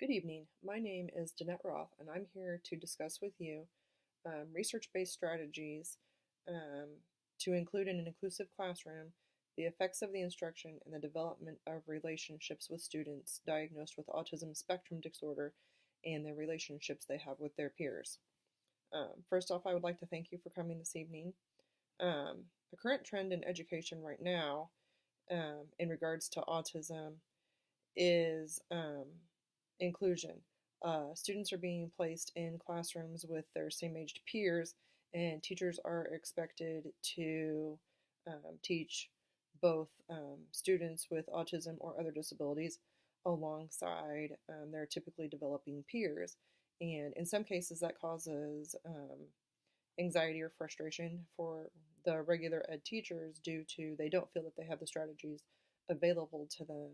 Good evening. My name is Danette Roth, and I'm here to discuss with you research-based strategies um, to include in an inclusive classroom the effects of the instruction and the development of relationships with students diagnosed with autism spectrum disorder and the relationships they have with their peers. First off, I would like to thank you for coming this evening. The current trend in education right now in regards to autism is inclusion. Students are being placed in classrooms with their same-aged peers, and teachers are expected to teach both students with autism or other disabilities alongside their typically developing peers. And in some cases, that causes anxiety or frustration for the regular ed teachers due to they don't feel that they have the strategies available to them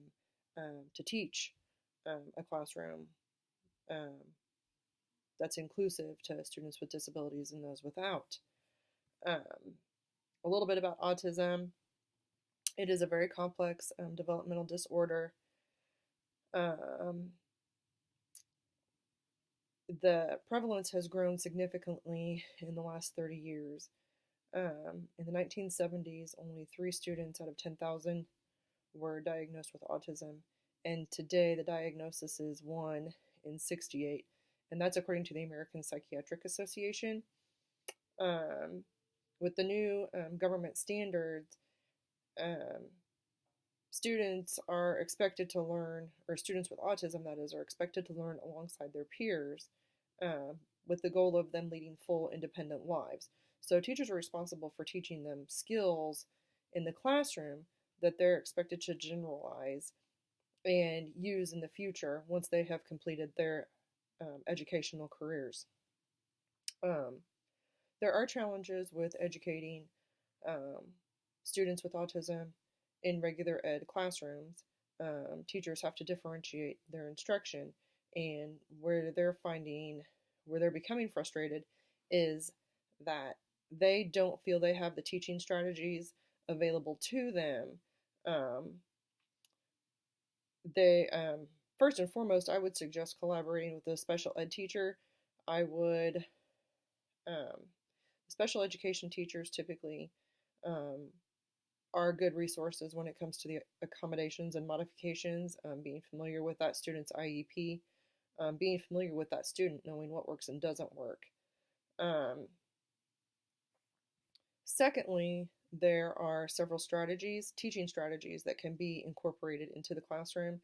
to teach a classroom um, that's inclusive to students with disabilities and those without. A little bit about autism. It is a very complex developmental disorder. The prevalence has grown significantly in the last 30 years. In the 1970s, only 3 students out of 10,000 were diagnosed with autism, and today the diagnosis is 1 in 68, and that's according to the American Psychiatric Association. With the new government standards, students are expected to learn, or students with autism, that is, are expected to learn alongside their peers with the goal of them leading full independent lives. So teachers are responsible for teaching them skills in the classroom that they're expected to generalize and use in the future once they have completed their educational careers. There are challenges with educating students with autism in regular ed classrooms. Teachers have to differentiate their instruction, and where they're becoming frustrated is that they don't feel they have the teaching strategies available to them. They First and foremost, I would suggest collaborating with a special ed teacher. I would Special education teachers typically are good resources when it comes to the accommodations and modifications, being familiar with that student's IEP, being familiar with that student, knowing what works and doesn't work. Secondly, there are several teaching strategies that can be incorporated into the classroom.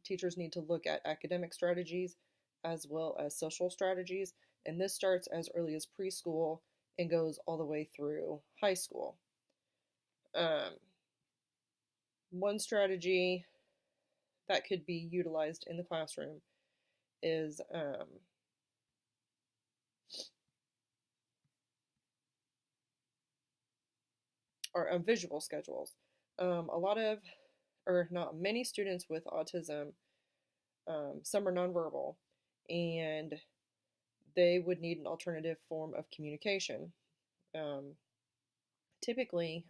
Teachers need to look at academic strategies as well as social strategies, and this starts as early as preschool and goes all the way through high school. One strategy that could be utilized in the classroom is visual schedules. A lot of, or not many students with autism, some are nonverbal, and they would need an alternative form of communication. Typically,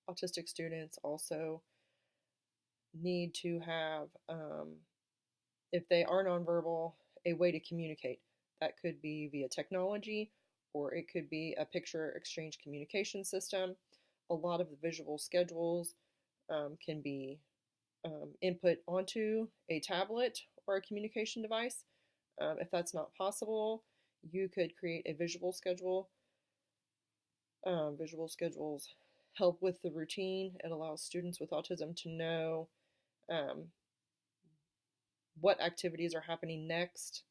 autistic students also need to have, if they are nonverbal, a way to communicate. That could be via technology, or it could be a picture exchange communication system. A lot of the visual schedules can be input onto a tablet or a communication device. If that's not possible, you could create a visual schedule. Visual schedules help with the routine. It allows students with autism to know what activities are happening next.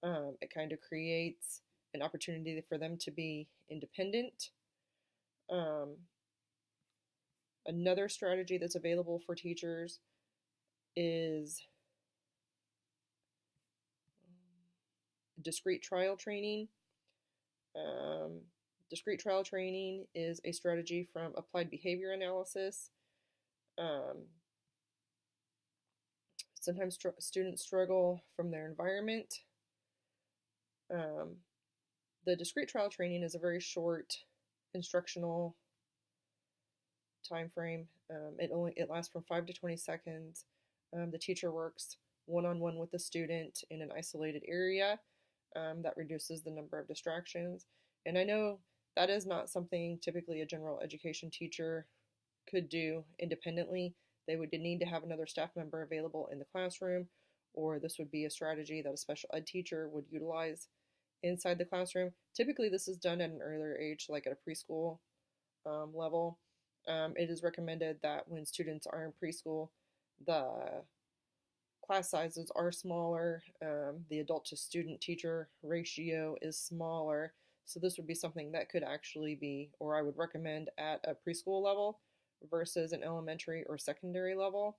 It kind of creates an opportunity for them to be independent. Another strategy that's available for teachers is discrete trial training. Discrete trial training is a strategy from applied behavior analysis. Sometimes students struggle from their environment. The discrete trial training is a very short instructional time frame. It lasts from 5 to 20 seconds. The teacher works one-on-one with the student in an isolated area. That reduces the number of distractions. And I know that is not something typically a general education teacher could do independently. They would need to have another staff member available in the classroom, or this would be a strategy that a special ed teacher would utilize inside the classroom. Typically, this is done at an earlier age, like at a preschool level. It is recommended that when students are in preschool, the class sizes are smaller, the adult to student teacher ratio is smaller. So this would be something that could actually be, or I would recommend at a preschool level versus an elementary or secondary level.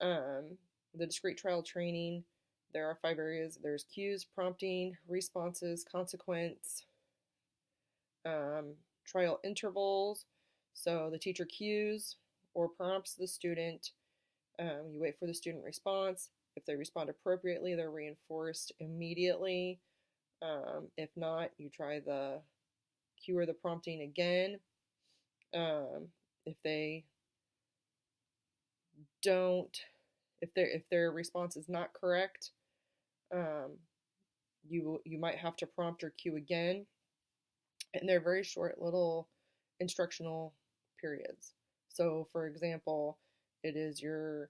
The discrete trial training, there are 5 areas. There's cues, prompting, responses, consequence, trial intervals. So the teacher cues or prompts the student. You wait for the student response. If they respond appropriately, they're reinforced immediately. If not, you try the cue or the prompting again. If they don't, if their response is not correct, you might have to prompt or cue again. And they're very short little instructional periods. So, for example, it is you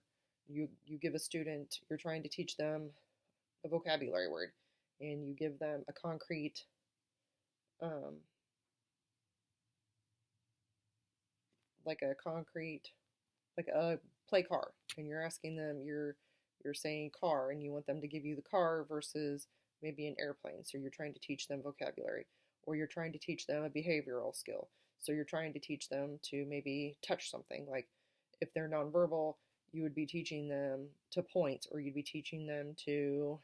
give a student, you're trying to teach them a vocabulary word, and you give them a concrete like a play car, and you're asking them, you're saying car, and you want them to give you the car versus maybe an airplane. So you're trying to teach them vocabulary, or you're trying to teach them a behavioral skill. So you're trying to teach them to maybe touch something. Like if they're nonverbal, you would be teaching them to point, or you'd be teaching them to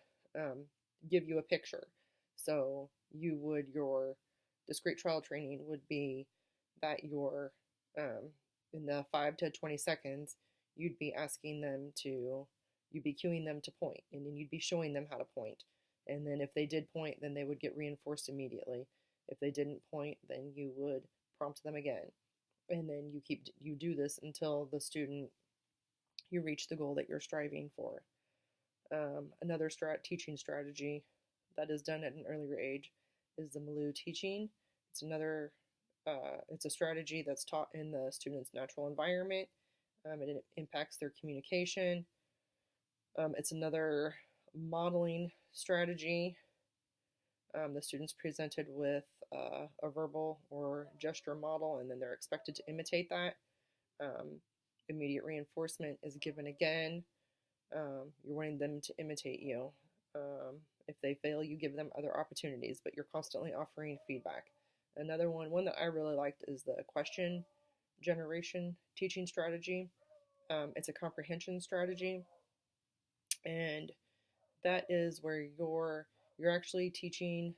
give you a picture. So your discrete trial training would be that in the 5 to 20 seconds, you'd be you'd be cueing them to point, and then you'd be showing them how to point. And then if they did point, then they would get reinforced immediately. If they didn't point, then you would prompt them again. And then you do this until you reach the goal that you're striving for. Another teaching strategy that is done at an earlier age is the Malou teaching. It's a strategy that's taught in the student's natural environment. It impacts their communication. It's another modeling strategy. The student's presented with a verbal or gesture model, and then they're expected to imitate that. Immediate reinforcement is given again. You're wanting them to imitate you. If they fail, you give them other opportunities, but you're constantly offering feedback. Another one that I really liked is the question generation teaching strategy. It's a comprehension strategy, and that is where you're actually teaching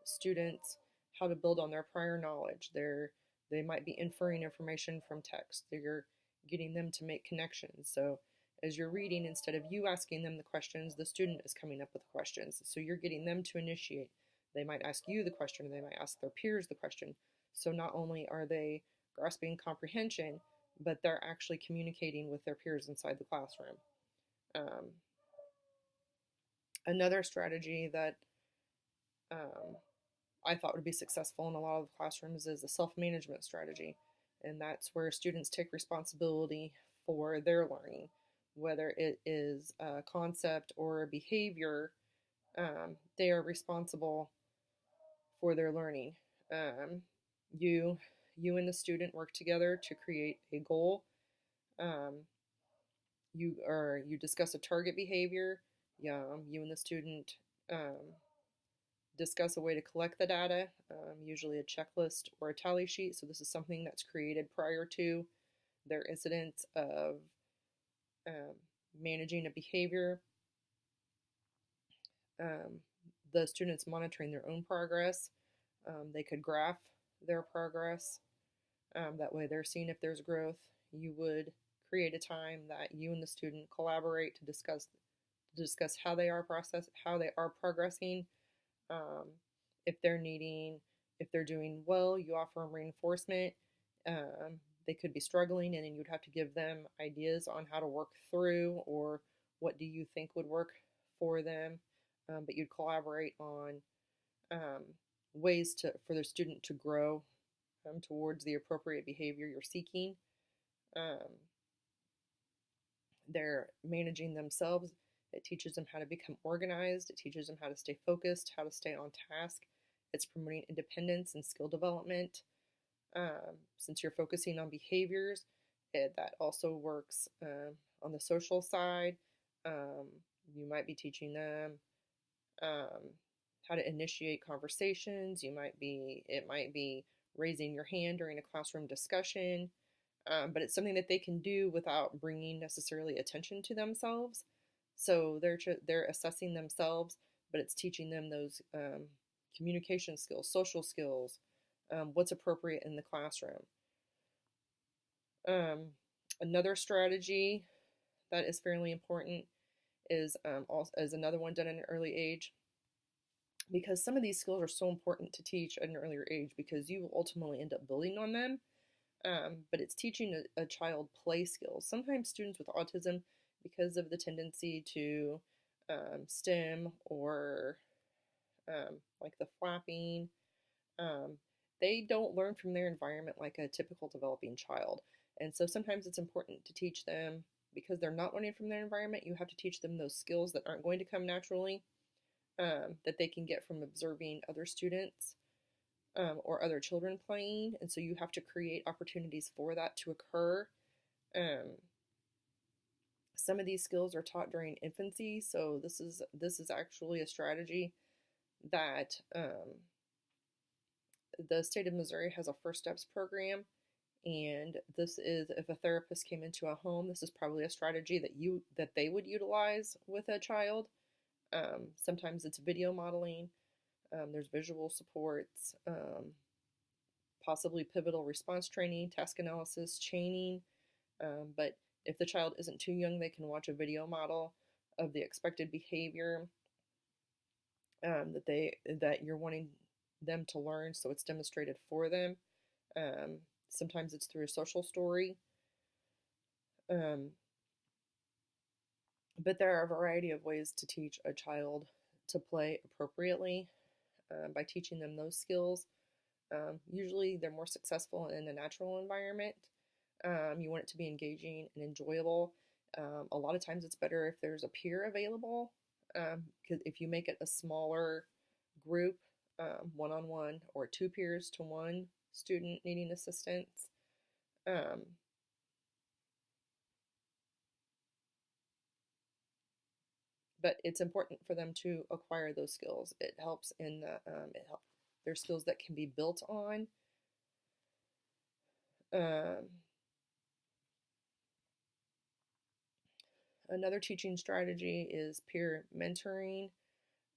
students how to build on their prior knowledge. They might be inferring information from text. You're getting them to make connections. So as you're reading, instead of you asking them the questions, the student is coming up with the questions. So you're getting them to initiate. They might ask you the question, they might ask their peers the question. So not only are they grasping comprehension, but they're actually communicating with their peers inside the classroom. Another strategy that I thought would be successful in a lot of classrooms is the self-management strategy. And that's where students take responsibility for their learning, whether it is a concept or a behavior. They are responsible for their learning. You and the student work together to create a goal. You discuss a target behavior. You and the student discuss a way to collect the data, usually a checklist or a tally sheet. So this is something that's created prior to their incident of managing a behavior. The students monitoring their own progress. They could graph their progress. That way they're seeing if there's growth. You would create a time that you and the student collaborate to discuss how they are progressing. If they're doing well, you offer them reinforcement. They could be struggling, and then you'd have to give them ideas on how to work through or what do you think would work for them, but you'd collaborate on um, ways for the student to grow towards the appropriate behavior you're seeking. Um, they're managing themselves. It teaches them how to become organized. It teaches them how to stay focused, how to stay on task. It's promoting independence and skill development. Since you're focusing on behaviors, that also works on the social side. Um, you might be teaching them um, how to initiate conversations. It might be raising your hand during a classroom discussion, but it's something that they can do without bringing necessarily attention to themselves. So they're assessing themselves, but it's teaching them those communication skills, social skills, what's appropriate in the classroom. Um, Another strategy that is fairly important is another one done at an early age, because some of these skills are so important to teach at an earlier age because you will ultimately end up building on them. But it's teaching a child play skills. Sometimes students with autism, because of the tendency to stim or like the flapping, um, they don't learn from their environment like a typical developing child. And so sometimes it's important to teach them, because they're not learning from their environment, you have to teach them those skills that aren't going to come naturally, that they can get from observing other students or other children playing. And so you have to create opportunities for that to occur. Um, some of these skills are taught during infancy, so this is actually a strategy that the state of Missouri has a First Steps program, and this is, if a therapist came into a home, this is probably a strategy that they would utilize with a child. Sometimes it's video modeling. There's visual supports, possibly pivotal response training, task analysis, chaining. But if the child isn't too young, they can watch a video model of the expected behavior that you're wanting them to learn, so it's demonstrated for them. Sometimes it's through a social story. Um, but there are a variety of ways to teach a child to play appropriately by teaching them those skills. Usually they're more successful in a natural environment. You want it to be engaging and enjoyable. A lot of times it's better if there's a peer available, because if you make it a smaller group, one-on-one, or two peers to one student needing assistance, but it's important for them to acquire those skills. It helps in their skills that can be built on. Another teaching strategy is peer mentoring.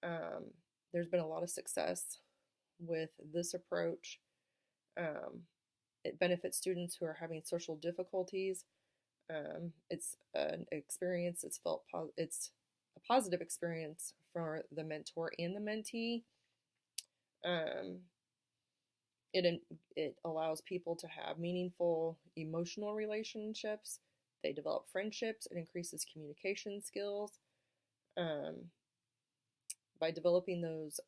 Um, there's been a lot of success with this approach. It benefits students who are having social difficulties. It's an experience. It's a positive experience for the mentor and the mentee. Um, it allows people to have meaningful emotional relationships. They develop friendships. It increases communication skills. By developing those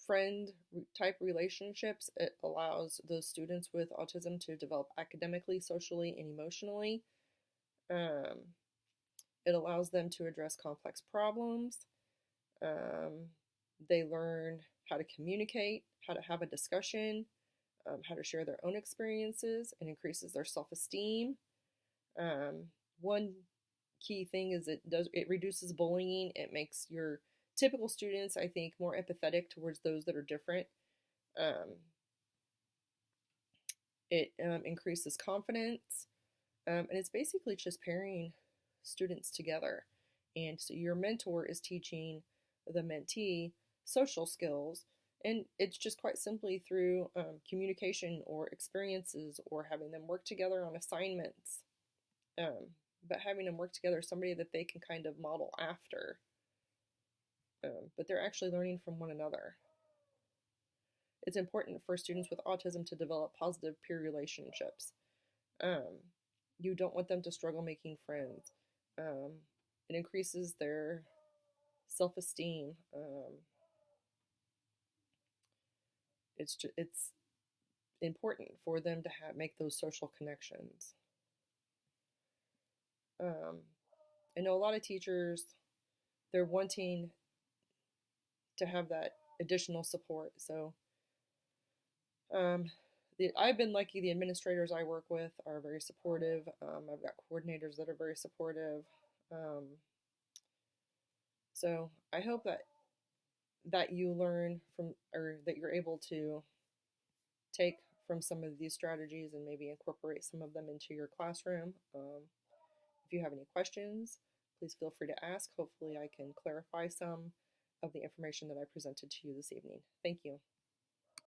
friend type relationships, it allows those students with autism to develop academically, socially, and emotionally. It allows them to address complex problems. They learn how to communicate, how to have a discussion, how to share their own experiences, and increases their self-esteem. One key thing is it reduces bullying. It makes your typical students, I think, more empathetic towards those that are different. It increases confidence, and it's basically just pairing students together. And so your mentor is teaching the mentee social skills, and it's just quite simply through communication or experiences, or having them work together on assignments. But having them work together, somebody that they can kind of model after. But they're actually learning from one another. It's important for students with autism to develop positive peer relationships. You don't want them to struggle making friends. Um, it increases their self-esteem. It's important for them to make those social connections. Um, I know a lot of teachers, they're wanting to have that additional support. So um, I've been lucky. The administrators I work with are very supportive. I've got coordinators that are very supportive. Um, so I hope that you learn from, or that you're able to take from some of these strategies and maybe incorporate some of them into your classroom. If you have any questions, please feel free to ask. Hopefully I can clarify some of the information that I presented to you this evening. Thank you.